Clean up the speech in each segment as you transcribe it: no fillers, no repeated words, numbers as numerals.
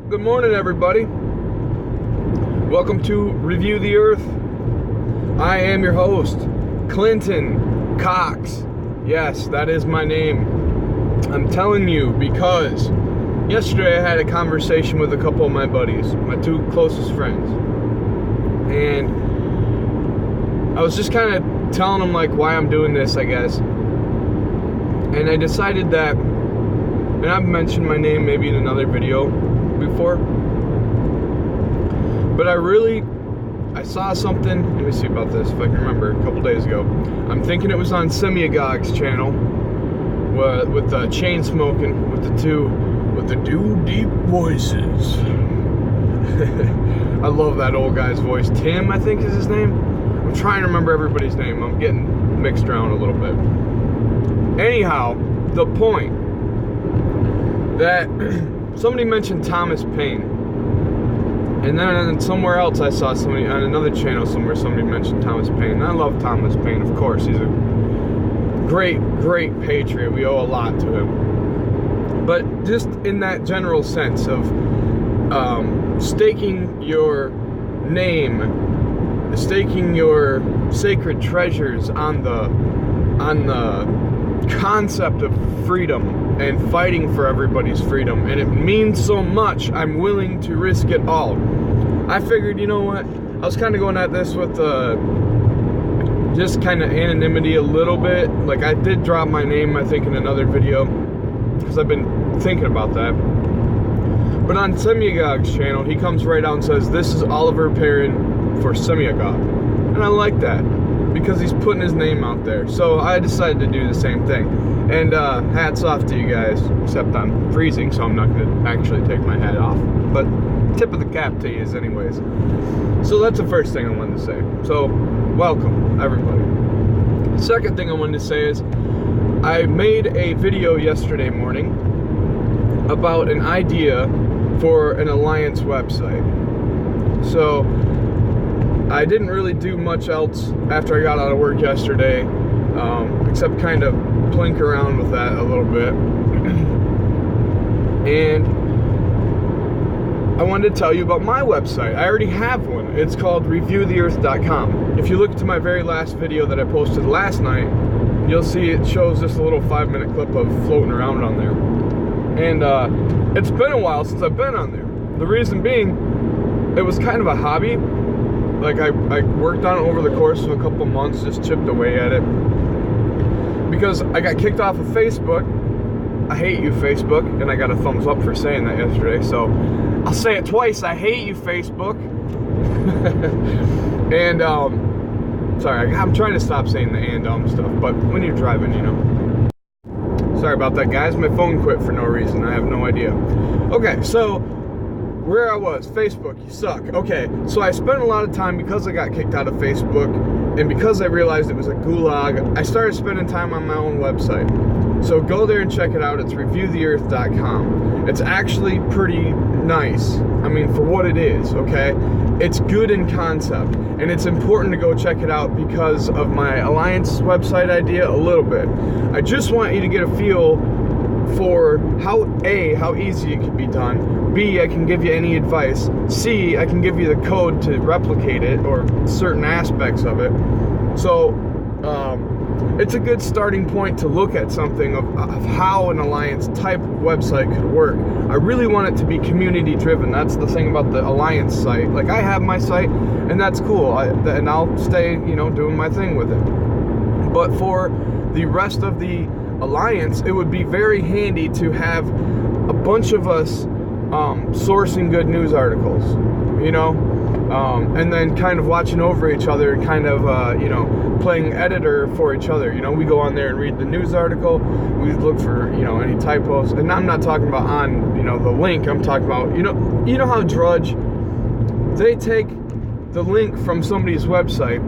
Good morning, everybody. Welcome to Review the Earth. I am your host, Clinton Cox. Yes, that is my name. I'm telling you because yesterday I had a conversation with a couple of my buddies, my two closest friends. And I was just kind of telling them like why I'm doing this, I guess. And I decided that, and I've mentioned my name maybe in another video before, but I saw something, let me see about this if I can remember, a couple days ago. I'm thinking it was on Semiagog's channel with the chain smoking with the two deep voices. I love that old guy's voice. Tim, I think is his name. I'm trying to remember everybody's name. I'm getting mixed around a little bit. Anyhow, the point that somebody mentioned Thomas Paine, and then somewhere else I saw somebody on another channel somewhere somebody mentioned Thomas Paine. And I love Thomas Paine, of course. He's a great patriot. We owe a lot to him. But just in that general sense of staking your name, staking your sacred treasures on the concept of freedom and fighting for everybody's freedom, and it means so much, I'm willing to risk it all. I figured, you know what, I was kind of going at this with just kind of anonymity a little bit. Like, I did drop my name, I think, in another video, because I've been thinking about that. But on Semiagog's channel, he comes right out and says, "This is Oliver Perrin for Semiagog." And I like that, because he's putting his name out there. So I decided to do the same thing. And hats off to you guys, except I'm freezing, so I'm not going to actually take my hat off. But tip of the cap to you anyways. So that's the first thing I wanted to say. So welcome, everybody. The second thing I wanted to say is I made a video yesterday morning about an idea for an Alliance website. So I didn't really do much else after I got out of work yesterday, except kind of plink around with that a little bit. And I wanted to tell you about my website. I already have one. It's called reviewtheearth.com. If you look to my very last video that I posted last night, you'll see it shows just a little 5-minute clip of floating around on there. And it's been a while since I've been on there. The reason being, it was kind of a hobby. Like, I worked on it over the course of a couple months, just chipped away at it. Because I got kicked off of Facebook. I hate you, Facebook. And I got a thumbs up for saying that yesterday. So I'll say it twice. I hate you, Facebook. And, sorry, I'm trying to stop saying the and stuff. But when you're driving, you know. Sorry about that, guys. My phone quit for no reason. I have no idea. Okay, so where I was, Facebook, you suck. Okay, so I spent a lot of time, because I got kicked out of Facebook, and because I realized it was a gulag, I started spending time on my own website. So go there and check it out. It's reviewtheearth.com. It's actually pretty nice. I mean, for what it is, okay? It's good in concept, and it's important to go check it out because of my Alliance website idea a little bit. I just want you to get a feel for how easy it can be done. B, I can give you any advice. C, I can give you the code to replicate it, or certain aspects of it. So, it's a good starting point to look at something of how an Alliance type of website could work. I really want it to be community driven. That's the thing about the Alliance site. Like, I have my site, and that's cool. And I'll stay, doing my thing with it. But for the rest of the Alliance, it would be very handy to have a bunch of us sourcing good news articles, and then kind of watching over each other and kind of, playing editor for each other. We go on there and read the news article. We look for, any typos. And I'm not talking about on, the link. I'm talking about, you know how Drudge, they take the link from somebody's website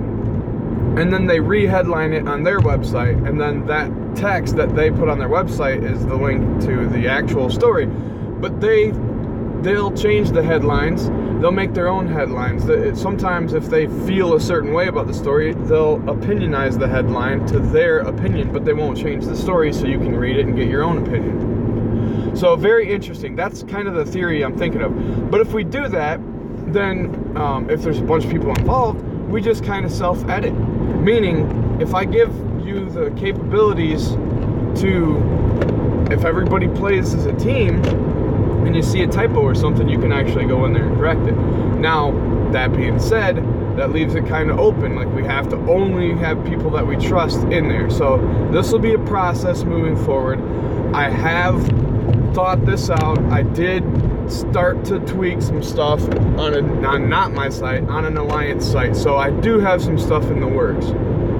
and then they re-headline it on their website, and then that text that they put on their website is the link to the actual story. But they'll change the headlines. They'll make their own headlines. Sometimes if they feel a certain way about the story, they'll opinionize the headline to their opinion, but they won't change the story so you can read it and get your own opinion. So very interesting. That's kind of the theory I'm thinking of. But if we do that, then if there's a bunch of people involved, we just kind of self-edit. Meaning, if I give you the capabilities to, if everybody plays as a team, and you see a typo or something, you can actually go in there and correct it. Now, that being said, that leaves it kind of open. Like, we have to only have people that we trust in there. So this will be a process moving forward. I have thought this out. I did start to tweak some stuff on not my site, on an Alliance site. So I do have some stuff in the works.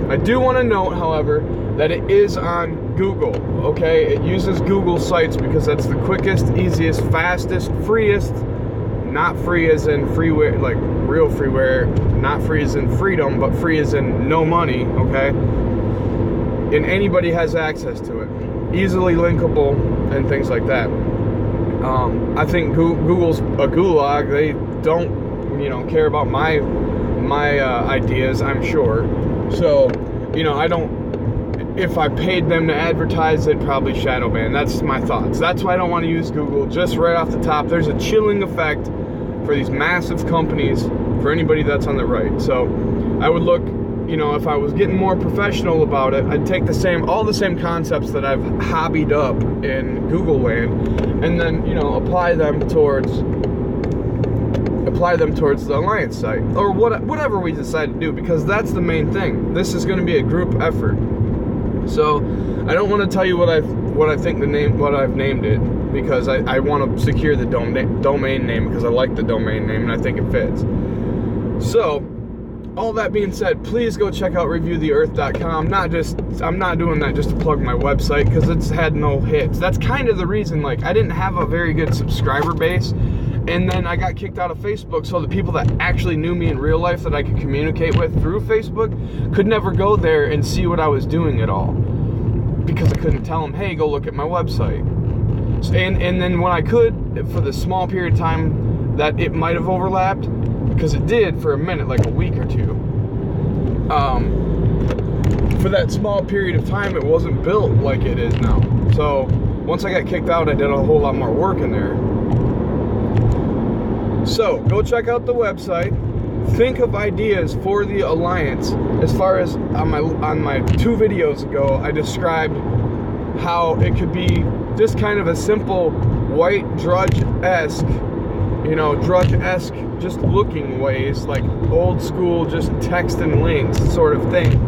I do want to note, however, that it is on Google, okay? It uses Google Sites because that's the quickest, easiest, fastest, freest, not free as in freeware, like real freeware, not free as in freedom, but free as in no money, okay? And anybody has access to it. Easily linkable and things like that. I think Google's a gulag. They don't, care about my ideas, I'm sure. So, if I paid them to advertise, they'd probably shadow ban. That's my thoughts. That's why I don't want to use Google. Just right off the top, there's a chilling effect for these massive companies, for anybody that's on the right. So I would look, if I was getting more professional about it, I'd take all the same concepts that I've hobbied up in Google land, and then, apply them towards the Alliance site, or whatever we decide to do, because that's the main thing. This is going to be a group effort. So I don't want to tell you what I think what I've named it, because I want to secure the domain name, because I like the domain name and I think it fits. So all that being said, please go check out reviewtheearth.com. I'm not doing that just to plug my website, because it's had no hits. That's kind of the reason. Like, I didn't have a very good subscriber base, and then I got kicked out of Facebook, so the people that actually knew me in real life that I could communicate with through Facebook could never go there and see what I was doing at all, because I couldn't tell them, hey, go look at my website. And then when I could, for the small period of time that it might have overlapped, because it did for a minute, like a week or two, for that small period of time, it wasn't built like it is now. So once I got kicked out, I did a whole lot more work in there. So go check out the website. Think of ideas for the Alliance. As far as on my 2 videos ago, I described how it could be just kind of a simple white drudge-esque, just looking ways, like old school, just text and links sort of thing,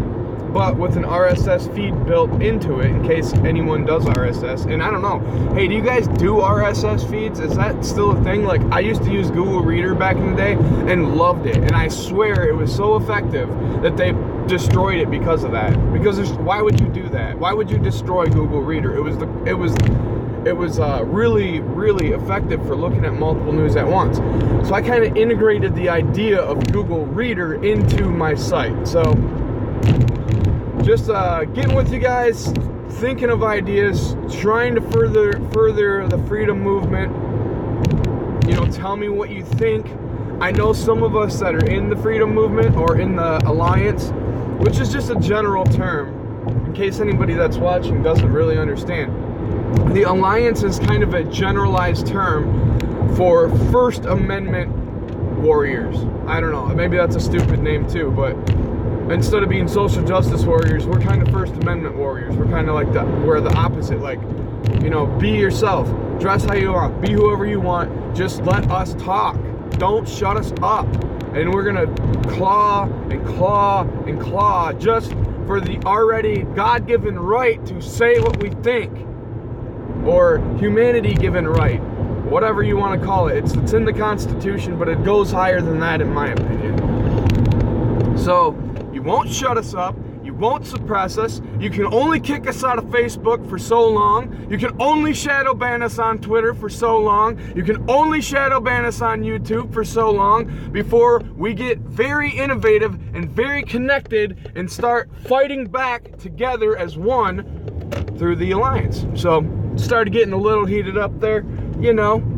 but with an RSS feed built into it in case anyone does RSS. And I don't know, hey, do you guys do RSS feeds? Is that still a thing? Like, I used to use Google Reader back in the day and loved it, and I swear it was so effective that they destroyed it because of that. Because why would you do that? Why would you destroy Google Reader? It was really, really effective for looking at multiple news at once. So I kind of integrated the idea of Google Reader into my site. So just getting with you guys, thinking of ideas, trying to further the freedom movement. Tell me what you think. I know some of us that are in the freedom movement or in the Alliance, which is just a general term, in case anybody that's watching doesn't really understand. The Alliance is kind of a generalized term for First Amendment warriors. I don't know, maybe that's a stupid name too, but instead of being social justice warriors, we're kind of First Amendment warriors. We're kind of like we're the opposite. Like, be yourself, dress how you want, be whoever you want, just let us talk. Don't shut us up. And we're gonna claw and claw and claw just for the already God-given right to say what we think, or humanity-given right, whatever you want to call it. It's in the Constitution, but it goes higher than that, in my opinion. So you won't shut us up. You won't suppress us. You can only kick us out of Facebook for so long. You can only shadow ban us on Twitter for so long. You can only shadow ban us on YouTube for so long before we get very innovative and very connected and start fighting back together as one through the Alliance. So started getting a little heated up there.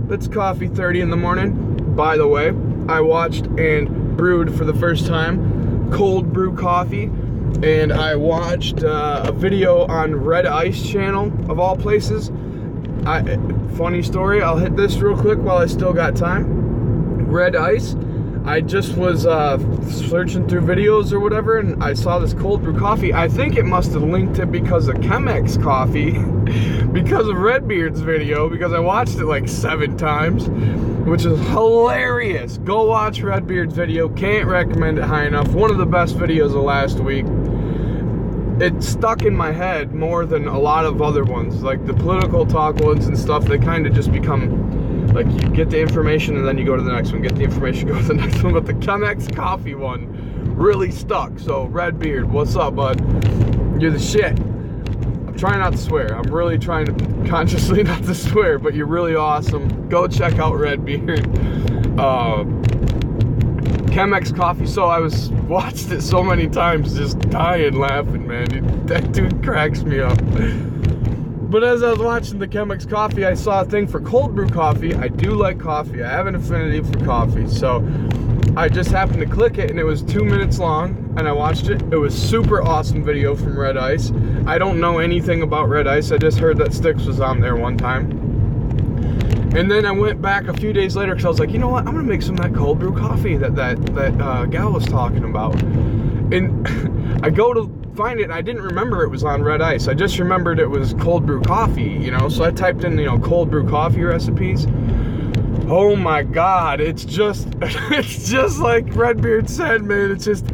It's coffee 30 in the morning. By the way, I watched and brewed for the first time cold brew coffee. And I watched a video on Red Ice channel, of all places. Funny story, I'll hit this real quick while I still got time. Red Ice. I just was searching through videos or whatever, and I saw this cold brew coffee. I think it must have linked it because of Chemex coffee, because of Redbeard's video, because I watched it like 7 times, which is hilarious. Go watch Redbeard's video. Can't recommend it high enough. One of the best videos of last week. It stuck in my head more than a lot of other ones, like the political talk ones and stuff. They kind of just become like, you get the information and then you go to the next one, get the information, go to the next one. But the Chemex coffee one really stuck. So Redbeard, what's up, bud? You're the shit. I'm trying not to swear. I'm really trying to consciously not to swear, but you're really awesome. Go check out Redbeard. Chemex coffee. So I watched it so many times, just dying laughing, man. That dude cracks me up. But as I was watching the Chemex coffee, I saw a thing for cold brew coffee. I do like coffee. I have an affinity for coffee. So I just happened to click it, and it was 2 minutes long, and I watched it. It was super awesome video from Red Ice. I don't know anything about Red Ice. I just heard that Styx was on there one time. And then I went back a few days later because I was like, you know what? I'm going to make some of that cold brew coffee that gal was talking about. And I go to find it, and I didn't remember it was on Red Ice. I just remembered it was cold brew coffee, you know? So I typed in, cold brew coffee recipes. Oh my God, it's just like Redbeard said, man. It's just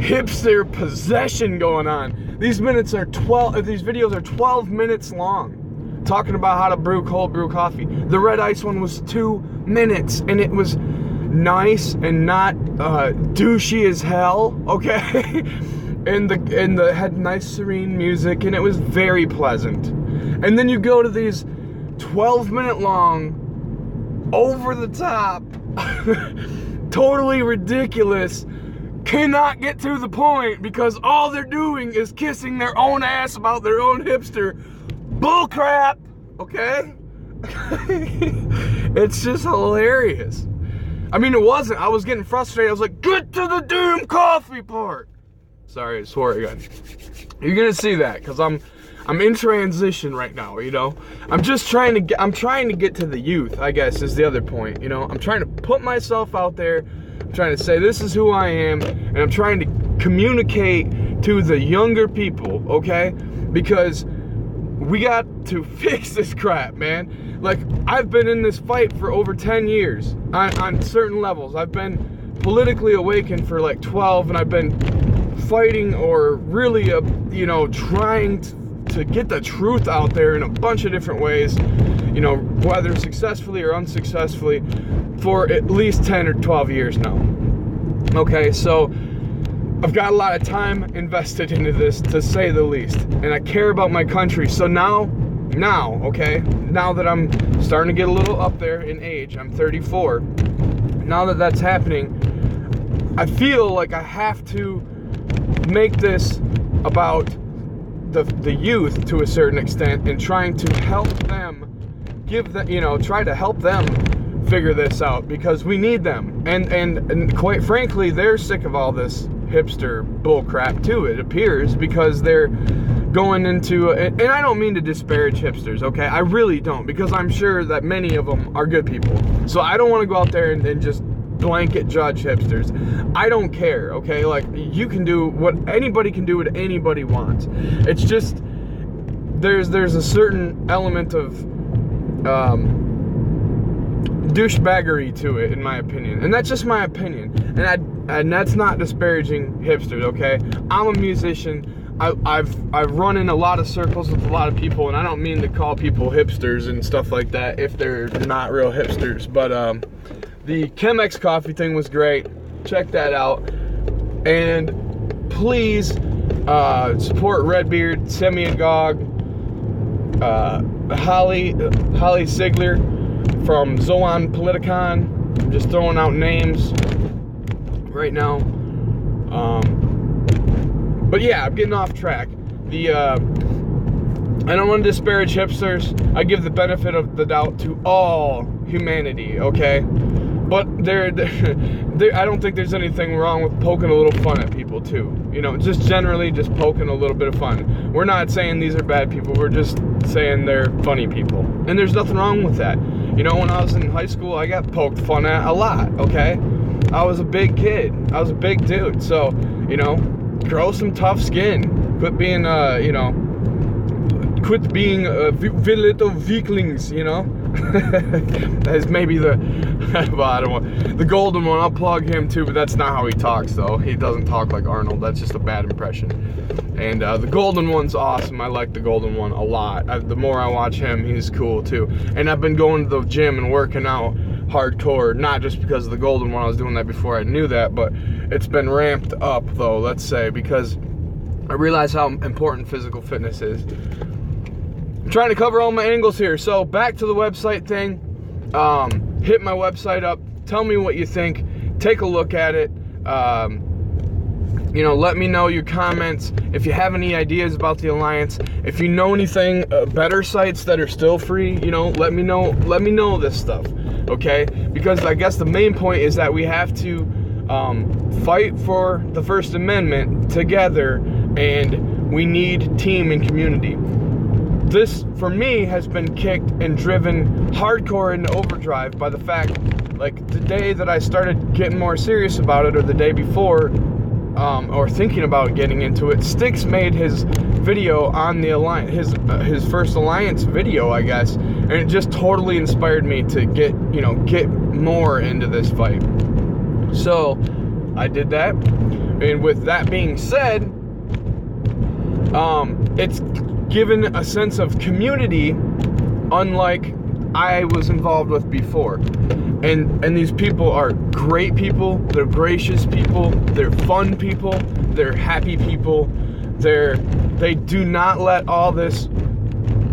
hipster possession going on. These videos are 12 minutes long, talking about how to brew cold brew coffee. The Red Ice one was 2 minutes, and it was nice and not douchey as hell, okay? and the had nice serene music, and it was very pleasant. And then you go to these 12-minute long, over the top, totally ridiculous, cannot get to the point because all they're doing is kissing their own ass about their own hipster bullcrap, okay? It's just hilarious. I mean, it wasn't. I was getting frustrated. I was like, get to the damn coffee part. Sorry, I swore again. You're gonna see that because I'm in transition right now, I'm trying to get to the youth, I guess, is the other point, I'm trying to put myself out there. I'm trying to say this is who I am, and I'm trying to communicate to the younger people, okay? Because we got to fix this crap, man. Like, I've been in this fight for over 10 years on certain levels. I've been politically awakened for like 12, and I've been fighting or really, trying to get the truth out there in a bunch of different ways, whether successfully or unsuccessfully, for at least 10 or 12 years now. Okay, so I've got a lot of time invested into this, to say the least, and I care about my country. So now, okay, now that I'm starting to get a little up there in age, I'm 34, now that that's happening, I feel like I have to make this about the youth to a certain extent, and trying to help them, try to help them figure this out, because we need them, and quite frankly, they're sick of all this hipster bull crap too, it appears, because they're going into, and I don't mean to disparage hipsters, okay, I really don't, because I'm sure that many of them are good people, so I don't want to go out there and just blanket judge hipsters. I don't care, okay? Like, you can do what anybody can do, what anybody wants. It's just there's a certain element of douchebaggery to it, in my opinion, and that's just my opinion. And that's not disparaging hipsters, okay? I'm a musician. I've run in a lot of circles with a lot of people, and I don't mean to call people hipsters and stuff like that if they're not real hipsters, but the Chemex coffee thing was great. Check that out. And please support Redbeard, Semi-Agog, Holly Sigler from Zoan Politicon. I'm just throwing out names right now. But yeah, I'm getting off track. I don't want to disparage hipsters. I give the benefit of the doubt to all humanity, okay? but I don't think there's anything wrong with poking a little fun at people too. You know, just generally just poking a little bit of fun. We're not saying these are bad people. We're just saying they're funny people. And there's nothing wrong with that. You know, when I was in high school, I got poked fun at a lot, okay? I was a big kid. I was a big dude. So, you know, grow some tough skin. Quit being, quit being little weaklings, you know? That's maybe the, well, I don't want, the golden one, I'll plug him too, but that's not how he talks though. He doesn't talk like Arnold, that's just a bad impression. And the golden one's awesome. I like the golden one a lot. The more I watch him, he's cool too. And I've been going to the gym and working out hardcore, not just because of the golden one. I was doing that before I knew that, but it's been ramped up though, let's say, because I realize how important physical fitness is. I'm trying to cover all my angles here. So back to the website thing. Hit my website up. Tell me what you think. Take a look at it. You know, let me know your comments. If you have any ideas about the Alliance, if you know anything, better sites that are still free, you know, let me know. Let me know this stuff, okay? Because I guess the main point is that we have to fight for the First Amendment together, and we need team and community. This, for me, has been kicked and driven hardcore into overdrive by the fact, like, the day that I started getting more serious about it, or the day before, or thinking about getting into it, Styx made his video on the Alliance, his first Alliance video, I guess, and it just totally inspired me to get more into this fight. So, I did that, and with that being said, it's given a sense of community unlike I was involved with before. And these people are great people, they're gracious people, they're fun people, they're happy people, they do not let all this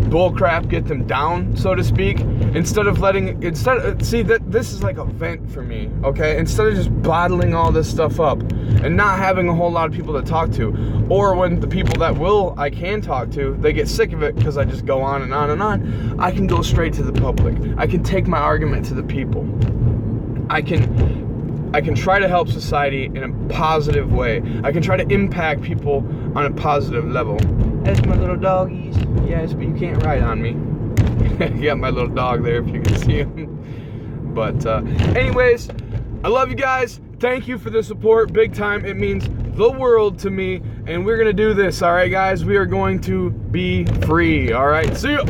bullcrap get them down, so to speak. See that this is like a vent for me, okay? Instead of just bottling all this stuff up and not having a whole lot of people to talk to, or when the people that I can talk to, they get sick of it because I just go on and on and on, I can go straight to the public. I can take my argument to the people. I can try to help society in a positive way. I can try to impact people on a positive level. That's my little doggies. Yes, but you can't ride on me. You got my little dog there if you can see him. But anyways, I love you guys. Thank you for the support, big time. It means the world to me. And we're going to do this, all right, guys? We are going to be free, all right? See ya.